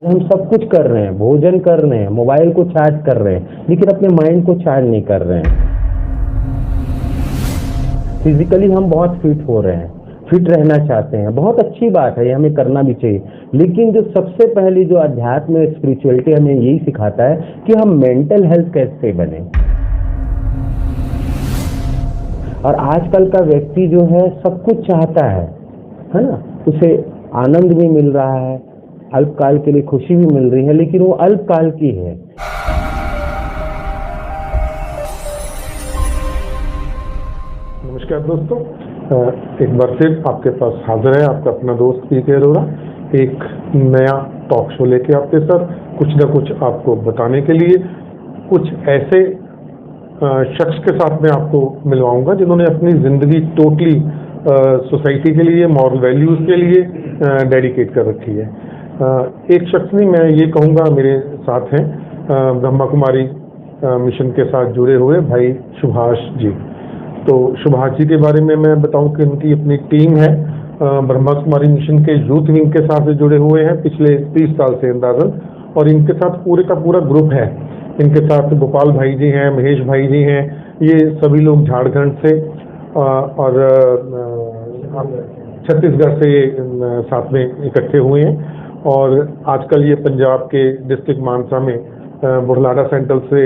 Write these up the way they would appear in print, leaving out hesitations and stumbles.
हम सब कुछ कर रहे हैं, भोजन कर रहे हैं, मोबाइल को चार्ज कर रहे हैं, लेकिन अपने माइंड को चार्ज नहीं कर रहे हैं। फिजिकली हम बहुत फिट हो रहे हैं, फिट रहना चाहते हैं, बहुत अच्छी बात है, ये हमें करना भी चाहिए। लेकिन जो सबसे पहली जो अध्यात्म स्पिरिचुअलिटी हमें यही सिखाता है कि हम मेंटल हेल्थ कैसे बने। और आजकल का व्यक्ति जो है सब कुछ चाहता है ना, उसे आनंद भी मिल रहा है, अल्पकाल के लिए खुशी भी मिल रही है, लेकिन वो अल्पकाल की है। नमस्कार दोस्तों, एक बार फिर आपके पास हाजिर है आपका अपना दोस्त पीके अरोड़ा, एक नया टॉक शो लेके आपके साथ कुछ ना कुछ आपको बताने के लिए, कुछ ऐसे शख्स के साथ मैं आपको मिलवाऊंगा जिन्होंने अपनी ज़िंदगी टोटली सोसाइटी के लिए, मॉरल वैल्यूज़ के लिए डेडिकेट कर रखी है। एक शख्स नहीं, मैं ये कहूँगा मेरे साथ हैं ब्रह्मा कुमारी मिशन के साथ जुड़े हुए भाई सुभाष जी। तो सुभाष जी के बारे में मैं बताऊं कि उनकी अपनी टीम है, ब्रह्मा कुमारी मिशन के यूथ विंग के साथ जुड़े हुए हैं पिछले 30 साल से अंदाजन, और इनके साथ पूरे का पूरा ग्रुप है। इनके साथ गोपाल भाई जी हैं, महेश भाई जी हैं, ये सभी लोग झारखंड से और छत्तीसगढ़ से साथ में इकट्ठे हुए हैं, और आजकल ये पंजाब के डिस्ट्रिक्ट मानसा में बुढ़लाडा सेंटर से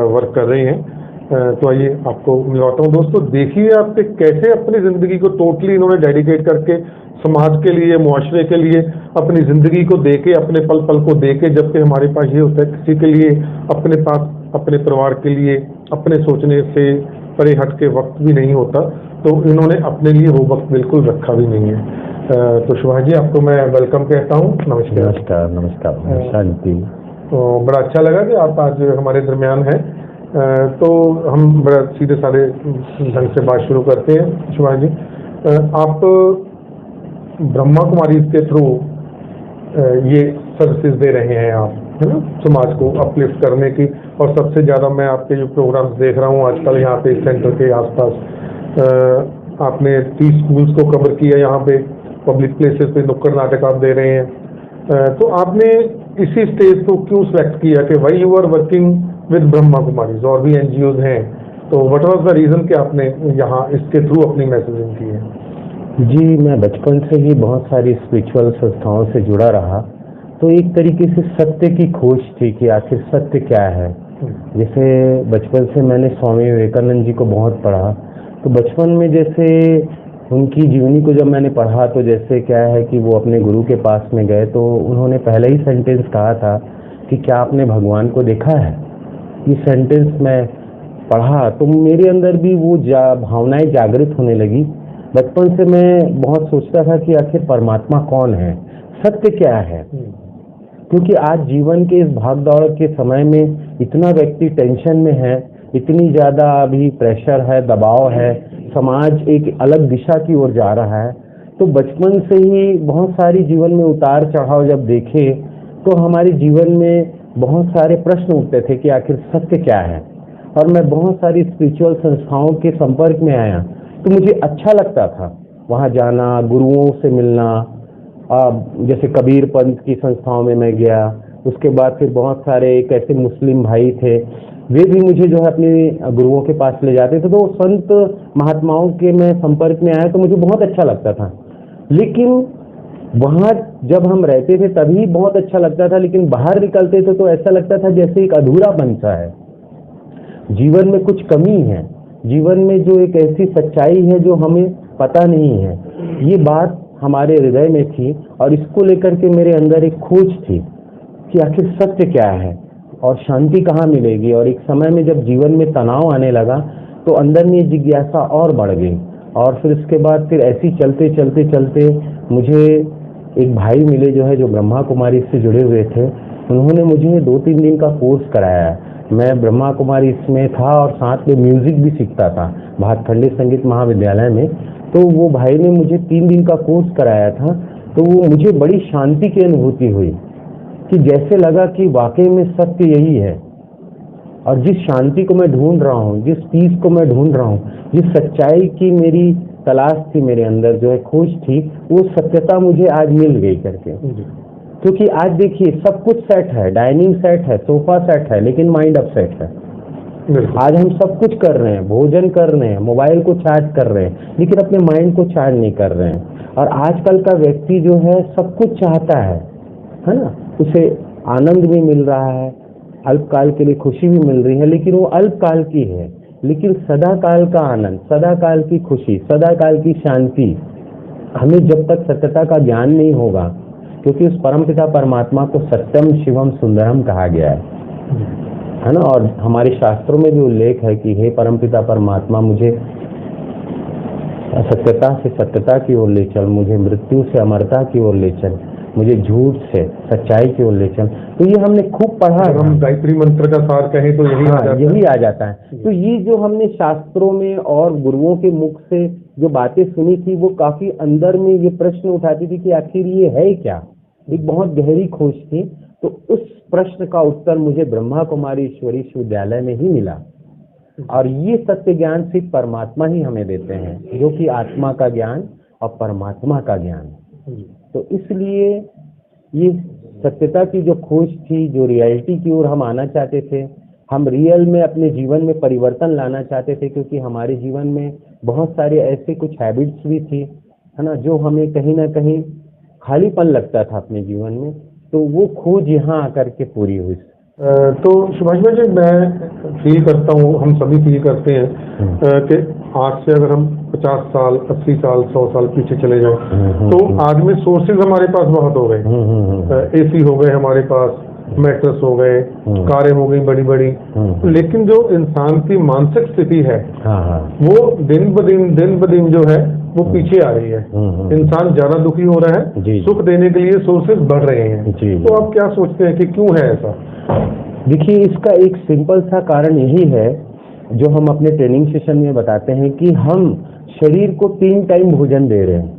वर्क कर रहे हैं। तो आइए आपको मिलवाता हूँ दोस्तों, देखिए आपसे कैसे अपनी ज़िंदगी को टोटली इन्होंने डेडिकेट करके समाज के लिए, मुआशरे के लिए अपनी ज़िंदगी को देके, अपने पल पल को देके, जबकि हमारे पास ये होता है किसी के लिए अपने पास, अपने परिवार के लिए, अपने सोचने से परे हट के वक्त भी नहीं होता, तो इन्होंने अपने लिए वो वक्त बिल्कुल रखा भी नहीं है। तो सुभाष जी, आपको मैं वेलकम कहता हूँ। नमस्कार। नमस्कार। नमस्कार। शांति। तो बड़ा अच्छा लगा कि आप आज हमारे दरमियान हैं। तो हम बड़ा सीधे साधे ढंग से बात शुरू करते हैं। सुभाष जी, आप ब्रह्मा कुमारी के थ्रू ये सर्विसेज दे रहे हैं आप, है ना, समाज को अपलिफ्ट करने की, और सबसे ज़्यादा मैं आपके जो प्रोग्राम्स देख रहा हूँ आजकल यहाँ पे सेंटर के आसपास, आपने 30 स्कूल्स को कवर किया, यहाँ पे पब्लिक प्लेसेस पे नुक्कड़ नाटक आप दे रहे हैं। तो आपने इसी स्टेज को क्यों सेलेक्ट किया कि why you are working with Brahma Kumaris, और भी एनजीओज हैं, तो व्हाट वाज द रीज़न कि आपने यहाँ इसके थ्रू अपनी मैसेजिंग की है? जी, मैं बचपन से ही बहुत सारी स्पिरिचुअल संस्थाओं से जुड़ा रहा, तो एक तरीके से सत्य की खोज थी कि आखिर सत्य क्या है। जैसे बचपन से मैंने स्वामी विवेकानंद जी को बहुत पढ़ा, तो बचपन में जैसे उनकी जीवनी को जब मैंने पढ़ा, तो जैसे क्या है कि वो अपने गुरु के पास में गए, तो उन्होंने पहले ही सेंटेंस कहा था कि क्या आपने भगवान को देखा है। ये सेंटेंस मैं पढ़ा तो मेरे अंदर भी वो भावनाएं जागृत होने लगी। बचपन से मैं बहुत सोचता था कि आखिर परमात्मा कौन है, सत्य क्या है, क्योंकि आज जीवन के इस भागदौड़ के समय में इतना व्यक्ति टेंशन में है, इतनी ज़्यादा अभी प्रेशर है, दबाव है, समाज एक अलग दिशा की ओर जा रहा है। तो बचपन से ही बहुत सारी जीवन में उतार चढ़ाव जब देखे, तो हमारे जीवन में बहुत सारे प्रश्न उठते थे कि आखिर सत्य क्या है। और मैं बहुत सारी स्पिरिचुअल संस्थाओं के संपर्क में आया, तो मुझे अच्छा लगता था वहाँ जाना, गुरुओं से मिलना। जैसे कबीर पंथ की संस्थाओं में मैं गया, उसके बाद फिर बहुत सारे एक ऐसे मुस्लिम भाई थे, वे भी मुझे जो है अपने गुरुओं के पास ले जाते थे, तो संत महात्माओं के मैं संपर्क में आया तो मुझे बहुत अच्छा लगता था। लेकिन वहाँ जब हम रहते थे तभी बहुत अच्छा लगता था, लेकिन बाहर निकलते थे तो ऐसा लगता था जैसे एक अधूरापन सा है, जीवन में कुछ कमी है, जीवन में जो एक ऐसी सच्चाई है जो हमें पता नहीं है। ये बात हमारे हृदय में थी, और इसको लेकर के मेरे अंदर एक खोज थी कि आखिर सत्य क्या है और शांति कहाँ मिलेगी। और एक समय में जब जीवन में तनाव आने लगा, तो अंदर में जिज्ञासा और बढ़ गई, और फिर उसके बाद फिर ऐसी चलते चलते चलते मुझे एक भाई मिले जो है, जो ब्रह्मा कुमारी से जुड़े हुए थे। उन्होंने मुझे 2-3 दिन का कोर्स कराया। मैं ब्रह्मा कुमारी इसमें था और साथ में म्यूजिक भी सीखता था भातखंडे संगीत महाविद्यालय में। तो वो भाई ने मुझे 3 दिन का कोर्स कराया था, तो वो मुझे बड़ी शांति की अनुभूति हुई कि जैसे लगा कि वाकई में सत्य यही है, और जिस शांति को मैं ढूंढ रहा हूँ, जिस पीस को मैं ढूंढ रहा हूँ, जिस सच्चाई की मेरी तलाश थी, मेरे अंदर जो है खोज थी, वो सत्यता मुझे आज मिल गई करके। क्योंकि आज देखिए सब कुछ सेट है, डाइनिंग सेट है, सोफा सेट है, लेकिन माइंड अपसेट है। आज हम सब कुछ कर रहे हैं, भोजन कर रहे हैं, मोबाइल को चार्ज कर रहे हैं, लेकिन अपने माइंड को चार्ज नहीं कर रहे हैं। और आजकल का व्यक्ति जो है सब कुछ चाहता है ना, उसे आनंद भी मिल रहा है, अल्पकाल के लिए खुशी भी मिल रही है, लेकिन वो अल्पकाल की है। लेकिन सदा काल का आनंद, सदा काल की खुशी, सदा काल की शांति हमें जब तक सत्यता का ज्ञान नहीं होगा, क्योंकि उस परमपिता परमात्मा को सत्यम शिवम सुंदरम कहा गया है ना। और हमारे शास्त्रों में भी उल्लेख है कि हे परमपिता परमात्मा, मुझे सत्यता से सत्यता की ओर ले चल, मुझे मृत्यु से अमरता की ओर ले चल, मुझे झूठ से सच्चाई की ओर ले चल। तो ये हमने खूब पढ़ा। हम गायत्री मंत्र का सार कहें तो यही आ जाता है। तो ये जो हमने शास्त्रों में और गुरुओं के मुख से जो बातें सुनी थी, वो काफी अंदर में ये प्रश्न उठाती थी कि आखिर ये है क्या। एक बहुत गहरी खोज थी। तो उस प्रश्न का उत्तर मुझे ब्रह्मा कुमारी ईश्वरी विश्वविद्यालय में ही मिला। और ये सत्य ज्ञान सिर्फ परमात्मा ही हमें देते हैं, जो कि आत्मा का ज्ञान और परमात्मा का ज्ञान। तो इसलिए ये सत्यता की जो खोज थी, जो रियलिटी की ओर हम आना चाहते थे, हम रियल में अपने जीवन में परिवर्तन लाना चाहते थे, क्योंकि हमारे जीवन में बहुत सारे ऐसे कुछ हैबिट्स भी थी, है ना, जो हमें कहीं ना कहीं खालीपन लगता था अपने जीवन में। तो वो खोज यहाँ आकर के पूरी हुई। तो सुभाष भाई जी, मैं फील करता हूँ, हम सभी फील करते हैं कि आज से अगर हम 50 साल, 80 साल, 100 साल पीछे चले जाएं, तो आज में सोर्सेज हमारे पास बहुत हो गए। एसी हो गए हमारे पास, मैट्रेस हो गए, कारें हो गई बड़ी बड़ी, लेकिन जो इंसान की मानसिक स्थिति है वो दिन ब दिन जो है वो पीछे आ रही है। इंसान ज्यादा दुखी हो रहा है, सुख देने के लिए सोर्सेज बढ़ रहे हैं। तो आप क्या सोचते हैं कि क्यों है ऐसा? देखिए, इसका एक सिंपल सा कारण यही है, जो हम अपने ट्रेनिंग सेशन में बताते हैं, कि हम शरीर को 3 टाइम भोजन दे रहे हैं,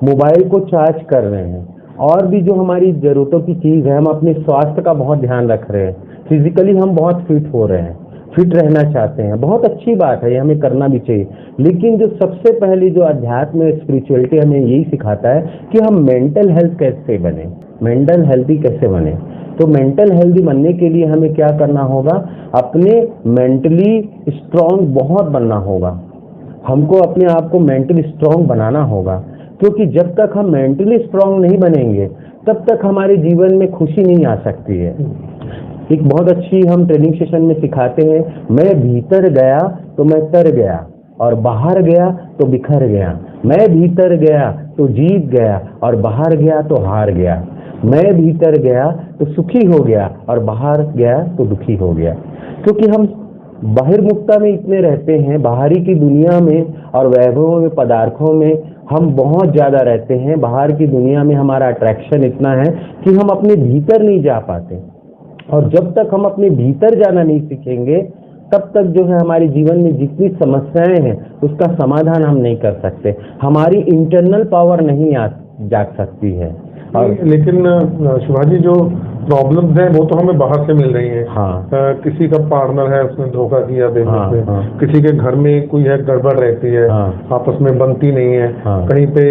मोबाइल को चार्ज कर रहे हैं, और भी जो हमारी जरूरतों की चीज है, हम अपने स्वास्थ्य का बहुत ध्यान रख रहे हैं। फिजिकली हम बहुत फिट हो रहे हैं, फिट रहना चाहते हैं, बहुत अच्छी बात है, ये हमें करना भी चाहिए। लेकिन जो सबसे पहले जो अध्यात्म स्पिरिचुअलिटी हमें यही सिखाता है कि हम मेंटल हेल्थ कैसे बने, मेंटल हेल्थी कैसे बने। तो मेंटल हेल्दी बनने के लिए हमें क्या करना होगा, अपने मेंटली स्ट्रांग बहुत बनना होगा। हमको अपने आप को मेंटली स्ट्रांग बनाना होगा, क्योंकि जब तक हम मेंटली स्ट्रांग नहीं बनेंगे, तब तक हमारे जीवन में खुशी नहीं आ सकती है। एक बहुत अच्छी हम ट्रेनिंग सेशन में सिखाते हैं, मैं भीतर गया तो मैं तर गया, और बाहर गया तो बिखर गया। मैं भीतर गया तो जीत गया, और बाहर गया तो हार गया। मैं भीतर गया तो सुखी हो गया, और बाहर गया तो दुखी हो गया। क्योंकि हम बहिर्मुखता में इतने रहते हैं, बाहरी की दुनिया में और वैभवों में, पदार्थों में हम बहुत ज्यादा रहते हैं। बाहर की दुनिया में हमारा अट्रैक्शन इतना है कि हम अपने भीतर नहीं जा पाते। और जब तक हम अपने भीतर जाना नहीं सीखेंगे, तब तक जो है हमारे जीवन में जितनी समस्याएं हैं उसका समाधान हम नहीं कर सकते। हमारी इंटरनल पावर नहीं जाग सकती है। और लेकिन शिवाजी, जो प्रॉब्लम्स हैं वो तो हमें बाहर से मिल रही हैं। किसी का पार्टनर है, उसने धोखा किया बिजनेस में, किसी के घर में कोई है, गड़बड़ रहती है, आपस में बनती नहीं है, कहीं पे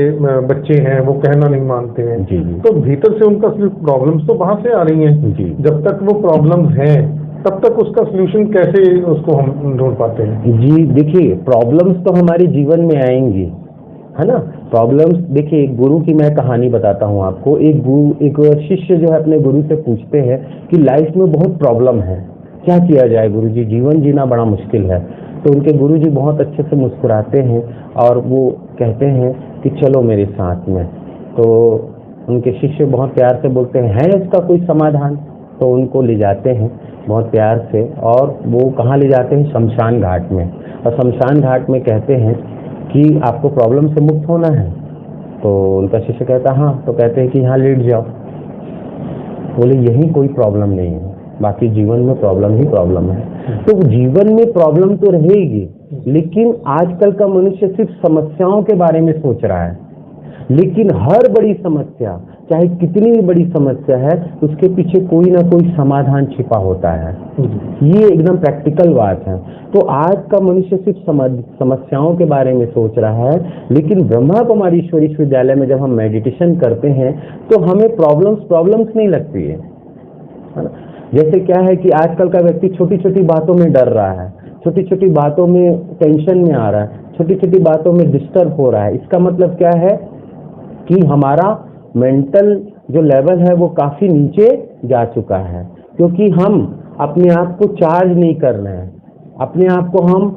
बच्चे हैं वो कहना नहीं मानते हैं। तो भीतर से उनका प्रॉब्लम्स तो बाहर से आ रही हैं। जब तक वो प्रॉब्लम्स हैं, तब तक उसका सोल्यूशन कैसे उसको हम ढूंढ पाते हैं? जी देखिए, प्रॉब्लम्स तो हमारे जीवन में आएंगी, है ना। प्रॉब्लम्स, देखिए एक गुरु की मैं कहानी बताता हूँ आपको। एक शिष्य जो है अपने गुरु से पूछते हैं कि लाइफ में बहुत प्रॉब्लम है, क्या किया जाए गुरुजी, जीवन जीना बड़ा मुश्किल है। तो उनके गुरुजी बहुत अच्छे से मुस्कुराते हैं और वो कहते हैं कि चलो मेरे साथ में। तो उनके शिष्य बहुत प्यार से बोलते हैं, है इसका कोई समाधान? तो उनको ले जाते हैं बहुत प्यार से, और वो कहाँ ले जाते हैं, शमशान घाट में। और शमशान घाट में कहते हैं कि आपको प्रॉब्लम से मुक्त होना है। तो उनका शिष्य कहता हाँ। तो कहते हैं कि यहाँ लेट जाओ। बोले यही कोई प्रॉब्लम नहीं है, बाकी जीवन में प्रॉब्लम ही प्रॉब्लम है। तो जीवन में प्रॉब्लम तो रहेगी, लेकिन आजकल का मनुष्य सिर्फ समस्याओं के बारे में सोच रहा है। लेकिन हर बड़ी समस्या, चाहे कितनी भी बड़ी समस्या है, उसके पीछे कोई ना कोई समाधान छिपा होता है। ये एकदम प्रैक्टिकल बात है। तो आज का मनुष्य सिर्फ समस्याओं के बारे में सोच रहा है, लेकिन ब्रह्मा कुमारी ईश्वर विश्वविद्यालय में जब हम मेडिटेशन करते हैं तो हमें प्रॉब्लम्स नहीं लगती है ना। जैसे क्या है कि आजकल का व्यक्ति छोटी छोटी बातों में डर रहा है, छोटी छोटी बातों में टेंशन में आ रहा है, छोटी छोटी बातों में डिस्टर्ब हो रहा है। इसका मतलब क्या है कि हमारा मेंटल जो लेवल है वो काफी नीचे जा चुका है, क्योंकि हम अपने आप को चार्ज नहीं कर रहे हैं, अपने आप को हम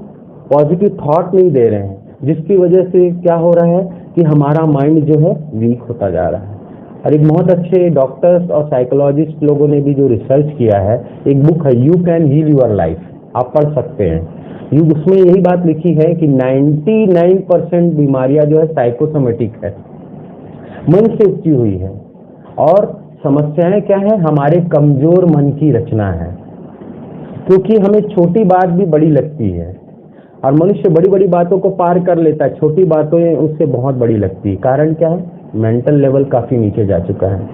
पॉजिटिव थॉट नहीं दे रहे हैं, जिसकी वजह से क्या हो रहा है कि हमारा माइंड जो है वीक होता जा रहा है। और एक बहुत अच्छे डॉक्टर्स और साइकोलॉजिस्ट लोगों ने भी जो रिसर्च किया है, एक बुक है you can heal your life, आप पढ़ सकते हैं। उसमें यही बात लिखी है कि 99% बीमारियां जो है साइकोसोमेटिक है, मन से उपजी हुई है। और समस्याएं क्या है, हमारे कमजोर मन की रचना है, क्योंकि हमें छोटी बात भी बड़ी लगती है और मनुष्य बड़ी बड़ी बातों को पार कर लेता है, छोटी बातों उससे बहुत बड़ी लगती है। कारण क्या है, मेंटल लेवल काफी नीचे जा चुका है।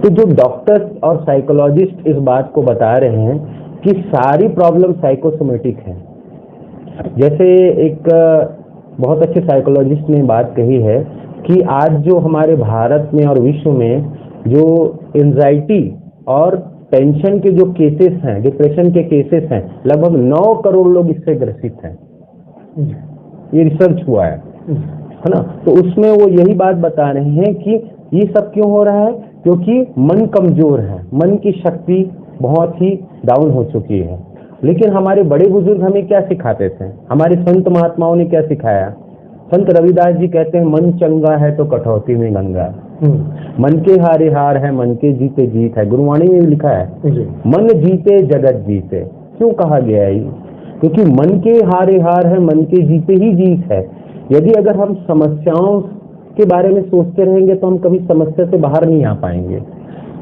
तो जो डॉक्टर्स और साइकोलॉजिस्ट इस बात को बता रहे हैं कि सारी प्रॉब्लम साइकोसोमेटिक है। जैसे एक बहुत अच्छे साइकोलॉजिस्ट ने बात कही है कि आज जो हमारे भारत में और विश्व में जो एंजाइटी और टेंशन के जो केसेस हैं, डिप्रेशन के केसेस हैं, लगभग 9 करोड़ लोग इससे ग्रसित हैं। ये रिसर्च हुआ है ना। तो उसमें वो यही बात बता रहे हैं कि ये सब क्यों हो रहा है, क्योंकि मन कमजोर है, मन की शक्ति बहुत ही डाउन हो चुकी है। लेकिन हमारे बड़े बुजुर्ग हमें क्या सिखाते थे, हमारे संत महात्माओं ने क्या सिखाया। संत रविदास जी कहते हैं, मन चंगा है तो कटौती में गंगा, मन के हारे हार है, मन के जीते जीत है। गुरुवाणी में भी लिखा है, मन जीते जगत जीते। क्यों कहा गया है? क्योंकि मन के हारे हार है, मन के जीते ही जीत है। यदि अगर हम समस्याओं के बारे में सोचते रहेंगे तो हम कभी समस्या से बाहर नहीं आ पाएंगे।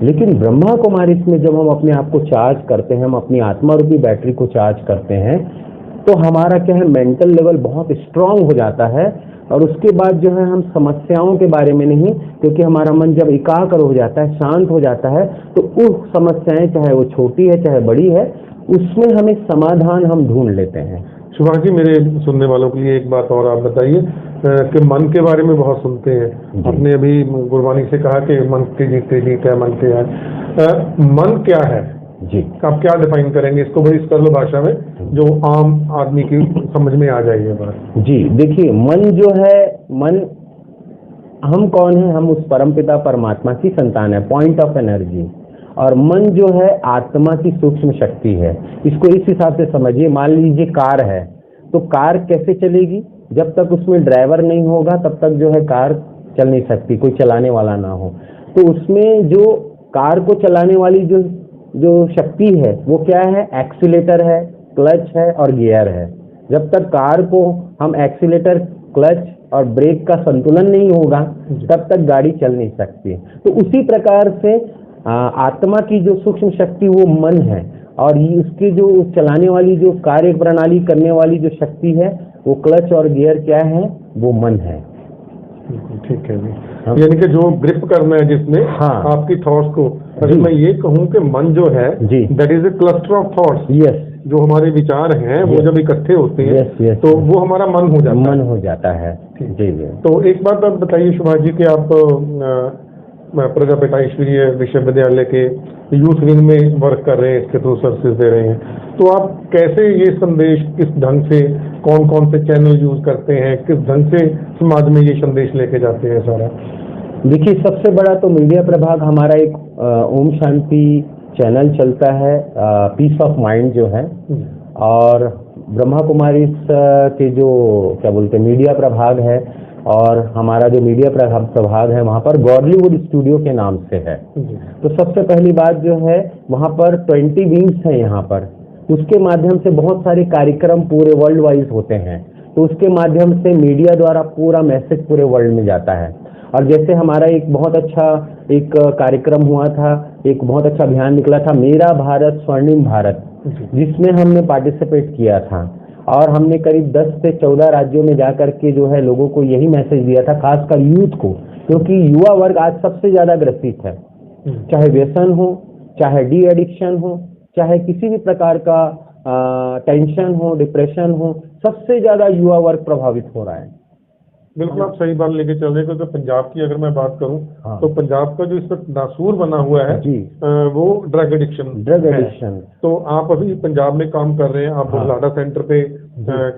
लेकिन ब्रह्मा कुमारी में जब हम अपने आप को चार्ज करते हैं, हम अपनी आत्मा रूपी बैटरी को चार्ज करते हैं, तो हमारा क्या है, मेंटल लेवल बहुत स्ट्रांग हो जाता है। और उसके बाद जो है हम समस्याओं के बारे में नहीं, क्योंकि हमारा मन जब एकाग्र हो जाता है, शांत हो जाता है, तो उस समस्याएं चाहे वो छोटी है चाहे बड़ी है, उसमें हमें समाधान हम ढूंढ लेते हैं। सुभाष जी, मेरे सुनने वालों के लिए एक बात और आप बताइए कि मन के बारे में बहुत सुनते हैं। आपने अभी गुरबानी से कहा कि मन के जीते जीत है, मन के है। मन क्या है जी, आप क्या डिफाइन करेंगे इसको, बड़ी सरल भाषा में जो आम आदमी की समझ में आ जाएगी बात। जी देखिए, मन जो है, मन हम कौन है, हम उस परमपिता परमात्मा की संतान है, पॉइंट ऑफ एनर्जी। और मन जो है आत्मा की सूक्ष्म शक्ति है। इसको इस हिसाब से समझिए, मान लीजिए कार है, तो कार कैसे चलेगी, जब तक उसमें ड्राइवर नहीं होगा तब तक जो है कार चल नहीं सकती, कोई चलाने वाला ना हो। तो उसमें जो कार को चलाने वाली जो शक्ति है वो क्या है, एक्सीलेटर है, क्लच है और गियर है। जब तक कार को हम एक्सीलेटर, क्लच और ब्रेक का संतुलन नहीं होगा तब तक गाड़ी चल नहीं सकती। तो उसी प्रकार से आत्मा की जो सूक्ष्म शक्ति वो मन है, और ये उसकी जो चलाने वाली, जो कार्य प्रणाली करने वाली जो शक्ति है, वो क्लच और गियर क्या है, वो मन है। ठीक है जी। यानी कि जो ग्रिप करना है जिसमें आपकी थॉट्स को, अगर मैं ये कहूँ कि मन जो है that is a cluster of thoughts. Yes, जो हमारे विचार हैं वो जब इकट्ठे होते हैं तो वो हमारा मन हो जाता है। जी। तो एक बात आप बताइए सुभाष जी कि आप प्रजापिता ईश्वरीय विश्वविद्यालय के यूथ विंग में वर्क कर रहे हैं, इसके थ्रू सर्विसेज दे रहे हैं, तो आप कैसे ये संदेश, किस ढंग से, कौन कौन से चैनल यूज करते हैं, किस ढंग से समाज में ये संदेश लेके जाते हैं सारा? देखिए, सबसे बड़ा तो मीडिया प्रभाग हमारा एक ओम शांति चैनल चलता है, पीस ऑफ माइंड जो है, और ब्रह्मा कुमारी के जो क्या बोलते हैं मीडिया प्रभाग है, और हमारा जो मीडिया प्रभाग है वहाँ पर गॉडलीवुड स्टूडियो के नाम से है। तो सबसे पहली बात जो है, वहाँ पर 20 विंग्स हैं यहाँ पर, उसके माध्यम से बहुत सारे कार्यक्रम पूरे वर्ल्ड वाइज होते हैं। तो उसके माध्यम से मीडिया द्वारा पूरा मैसेज पूरे वर्ल्ड में जाता है। और जैसे हमारा एक बहुत अच्छा एक कार्यक्रम हुआ था, एक बहुत अच्छा अभियान निकला था, मेरा भारत स्वर्णिम भारत, जिसमें हमने पार्टिसिपेट किया था। और हमने करीब 10 से 14 राज्यों में जाकर के जो है लोगों को यही मैसेज दिया था, खासकर यूथ को, क्योंकि युवा वर्ग आज सबसे ज्यादा ग्रसित है। चाहे व्यसन हो, चाहे डी एडिक्शन हो, चाहे किसी भी प्रकार का टेंशन हो, डिप्रेशन हो, सबसे ज्यादा युवा वर्ग प्रभावित हो रहा है। बिल्कुल आप सही बात लेके चल रहे हैं, क्योंकि पंजाब की अगर मैं बात करूं तो पंजाब का जो इस वक्त नासूर बना हुआ है जी, वो ड्रग एडिक्शन। तो आप अभी पंजाब में काम कर रहे हैं, आप बुगलाडा सेंटर पे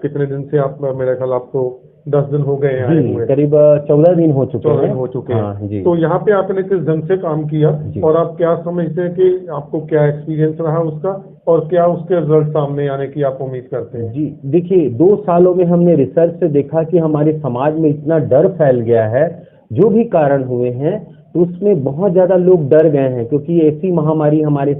कितने दिन से आप, मेरे ख्याल आपको 10 दिन हो गए आए हुए? करीब 14 दिन हो चुके हैं। तो यहाँ पे आपने किस ढंग से काम किया और आप क्या समझते हैं कि आपको क्या एक्सपीरियंस रहा उसका और क्या उसके रिजल्ट सामने आने की आप उम्मीद करते हैं? जी देखिए, 2 सालों में हमने रिसर्च से देखा कि हमारे समाज में इतना डर फैल गया है, जो भी कारण हुए हैं तो उसमें बहुत ज्यादा लोग डर गए हैं, क्योंकि ऐसी महामारी हमारे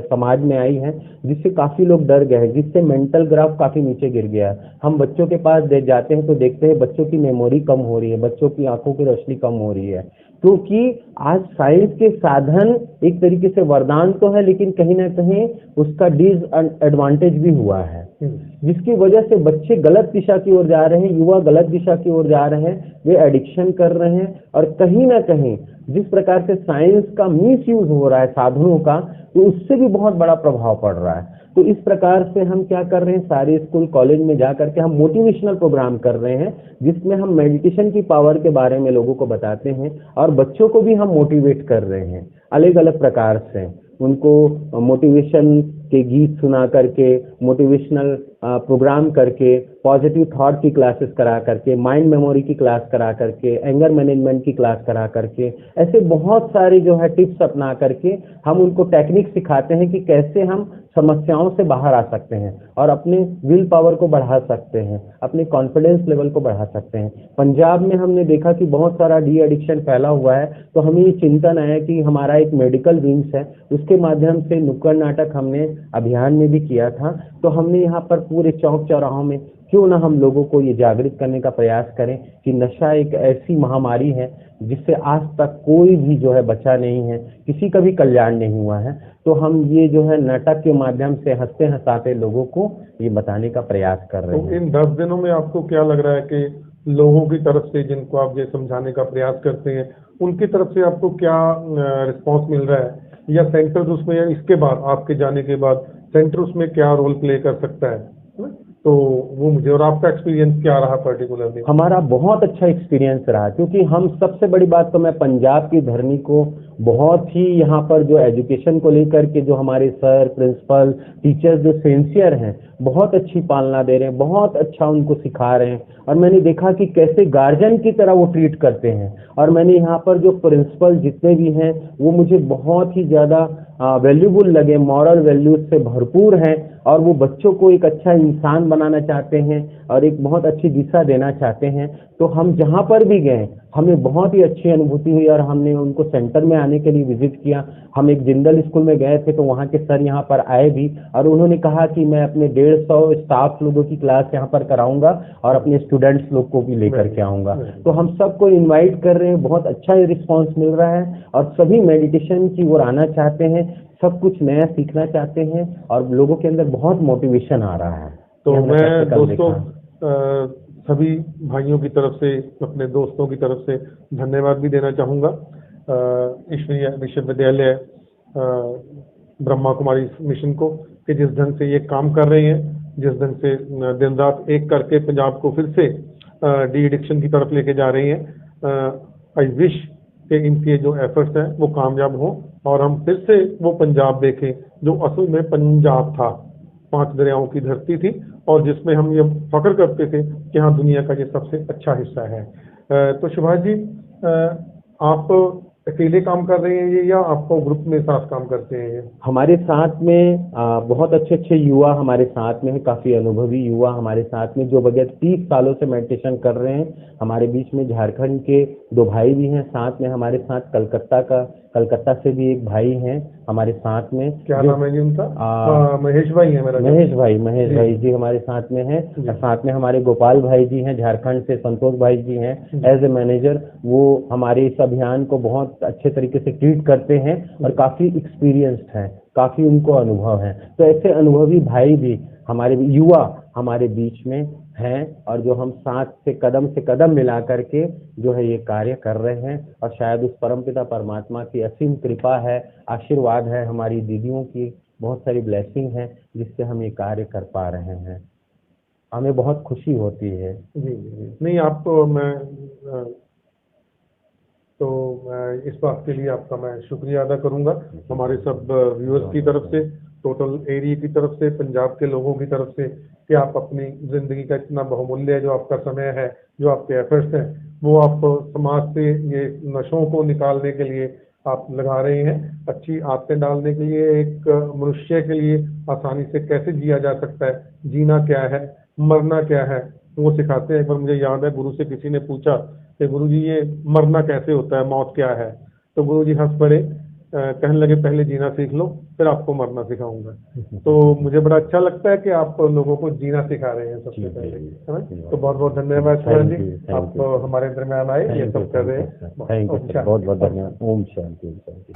समाज में आई है जिससे काफी लोग डर गए हैं, जिससे मेंटल ग्राफ काफी नीचे गिर गया है। हम बच्चों के पास जाते हैं तो देखते हैं बच्चों की मेमोरी कम हो रही है, बच्चों की आंखों की रोशनी कम हो रही है, क्योंकि आज साइंस के साधन एक तरीके से वरदान तो है, लेकिन कहीं ना कहीं उसका डिसएडवांटेज भी हुआ है, जिसकी वजह से बच्चे गलत दिशा की ओर जा रहे हैं, युवा गलत दिशा की ओर जा रहे हैं, वे एडिक्शन कर रहे हैं। और कहीं ना कहीं जिस प्रकार से साइंस का मिस यूज हो रहा है साधनों का, तो उससे भी बहुत बड़ा प्रभाव पड़ रहा है। तो इस प्रकार से हम क्या कर रहे हैं, सारे स्कूल कॉलेज में जा करके हम मोटिवेशनल प्रोग्राम कर रहे हैं, जिसमें हम मेडिटेशन की पावर के बारे में लोगों को बताते हैं और बच्चों को भी हम मोटिवेट कर रहे हैं अलग अलग प्रकार से। उनको मोटिवेशन के गीत सुना करके, मोटिवेशनल प्रोग्राम करके, पॉजिटिव थॉट की क्लासेस करा करके, माइंड मेमोरी की क्लास करा करके, एंगर मैनेजमेंट की क्लास करा करके, ऐसे बहुत सारे जो है टिप्स अपना करके हम उनको टेक्निक सिखाते हैं कि कैसे हम समस्याओं से बाहर आ सकते हैं और अपने विल पावर को बढ़ा सकते हैं, अपने कॉन्फिडेंस लेवल को बढ़ा सकते हैं। पंजाब में हमने देखा कि बहुत सारा डी एडिक्शन फैला हुआ है, तो हमें ये चिंतन आया कि हमारा एक मेडिकल विंग्स है, उसके माध्यम से नुक्कड़ नाटक हमने अभियान में भी किया था। तो हमने यहाँ पर पूरे चौक चौराहों में क्यों ना हम लोगों को ये जागृत करने का प्रयास करें कि नशा एक ऐसी महामारी है जिससे आज तक कोई भी जो है बचा नहीं है, किसी का भी कल्याण नहीं हुआ है। तो हम ये जो है नाटक के माध्यम से हंसते हंसाते लोगों को ये बताने का प्रयास कर रहे हैं। तो इन 10 दिनों में आपको क्या लग रहा है कि लोगों की तरफ से जिनको आप ये समझाने का प्रयास करते हैं, उनकी तरफ से आपको क्या रिस्पांस मिल रहा है, या सेंटर उसमें, या इसके बाद आपके जाने के बाद सेंटर उसमें क्या रोल प्ले कर सकता है? तो वो मुझे, और आपका एक्सपीरियंस क्या रहा पर्टिकुलरली? हमारा बहुत अच्छा एक्सपीरियंस रहा, क्योंकि हम सबसे बड़ी बात तो मैं पंजाब की धरनी को बहुत ही यहाँ पर जो एजुकेशन को लेकर के जो हमारे सर, प्रिंसिपल, टीचर्स जो सिंसियर हैं, बहुत अच्छी पालना दे रहे हैं, बहुत अच्छा उनको सिखा रहे हैं। और मैंने देखा कि कैसे गार्जियन की तरह वो ट्रीट करते हैं। और मैंने यहाँ पर जो प्रिंसिपल जितने भी हैं वो मुझे बहुत ही ज़्यादा वैल्यूबल लगे, मॉरल वैल्यूज से भरपूर हैं, और वो बच्चों को एक अच्छा इंसान बनाना चाहते हैं और एक बहुत अच्छी दिशा देना चाहते हैं। तो हम जहाँ पर भी गए हमें बहुत ही अच्छी अनुभूति हुई, और हमने उनको सेंटर में आने के लिए विजिट किया। हम एक जिंदल स्कूल में गए थे, तो वहाँ के सर यहाँ पर आए भी, और उन्होंने कहा कि मैं अपने 150 स्टाफ लोगों की क्लास यहाँ पर कराऊंगा और अपने स्टूडेंट्स लोग को भी लेकर के आऊंगा। तो हम सबको इन्वाइट कर रहे हैं, बहुत अच्छा रिस्पॉन्स मिल रहा है, और सभी मेडिटेशन की ओर आना चाहते हैं, सब कुछ नया सीखना चाहते हैं, और लोगों के अंदर बहुत मोटिवेशन आ रहा है। तो मैं दोस्तों सभी भाइयों की तरफ से, अपने दोस्तों की तरफ से धन्यवाद भी देना चाहूँगा। ईश्वरीय विश्वविद्यालय ब्रह्मा कुमारी मिशन को, कि जिस ढंग से ये काम कर रहे हैं, जिस ढंग से दिन रात एक करके पंजाब को फिर से डी एडिक्शन की तरफ लेके जा रही हैं। आई विश कि इनके जो एफर्ट्स हैं वो कामयाब हों, और हम फिर से वो पंजाब देखें जो असल में पंजाब था, 5 दरियाओं की धरती थी, और जिसमें हम ये फख्र करते थे कि हाँ, दुनिया का ये सबसे अच्छा हिस्सा है। तो सुभाष जी, आप अकेले काम कर रहे हैं ये, या आपको ग्रुप में साथ काम करते हैं? हमारे साथ में बहुत अच्छे अच्छे युवा हमारे साथ में हैं, काफ़ी अनुभवी युवा हमारे साथ में, जो बगैर 30 सालों से मेडिटेशन कर रहे हैं। हमारे बीच में झारखंड के 2 भाई भी हैं साथ में हमारे साथ, कलकत्ता से भी एक भाई हैं हमारे साथ में। क्या नाम है जी उनका? महेश भाई है मेरा। महेश भाई जी हमारे साथ में हैं, और साथ में हमारे गोपाल भाई जी हैं झारखंड से, संतोष भाई जी हैं एज ए मैनेजर। वो हमारे इस अभियान को बहुत अच्छे तरीके से ट्रीट करते हैं और काफ़ी एक्सपीरियंस्ड हैं, काफ़ी उनको अनुभव है। तो ऐसे अनुभवी भाई भी हमारे युवा हमारे बीच में हैं और जो हम साथ से कदम मिला करके जो है ये कार्य कर रहे हैं। और शायद उस परमपिता परमात्मा की असीम कृपा है, आशीर्वाद है, हमारी दीदियों की बहुत सारी ब्लेसिंग है जिससे हम ये कार्य कर पा रहे हैं। हमें बहुत खुशी होती है। जी जी, नहीं आपको मैं इस बात के लिए आपका मैं शुक्रिया अदा करूंगा हमारे सब व्यूअर्स की तरफ से, टोटल एरिया की तरफ से, पंजाब के लोगों की तरफ से, कि आप अपनी जिंदगी का इतना बहुमूल्य है, जो आपका समय है, जो आपके एफर्ट्स हैं, वो आप समाज से ये नशों को निकालने के लिए आप लगा रहे हैं, अच्छी आदतें डालने के लिए, एक मनुष्य के लिए आसानी से कैसे जिया जा सकता है, जीना क्या है, मरना क्या है, वो सिखाते हैं। एक बार मुझे याद है गुरु से किसी ने पूछा कि गुरु जी ये मरना कैसे होता है, मौत क्या है? तो गुरु जी हंस पड़े, कहने लगे पहले जीना सीख लो फिर आपको मरना सिखाऊंगा। तो मुझे बड़ा अच्छा लगता है कि आप लोगों को जीना सिखा रहे हैं सबसे पहले, है ना? तो बहुत बहुत धन्यवाद सुरेश जी, आप हमारे दरम्यान आए, ये सब कर रहे हैं। थैंक यू, बहुत बहुत धन्यवाद। ओम शांति, ओम शांति।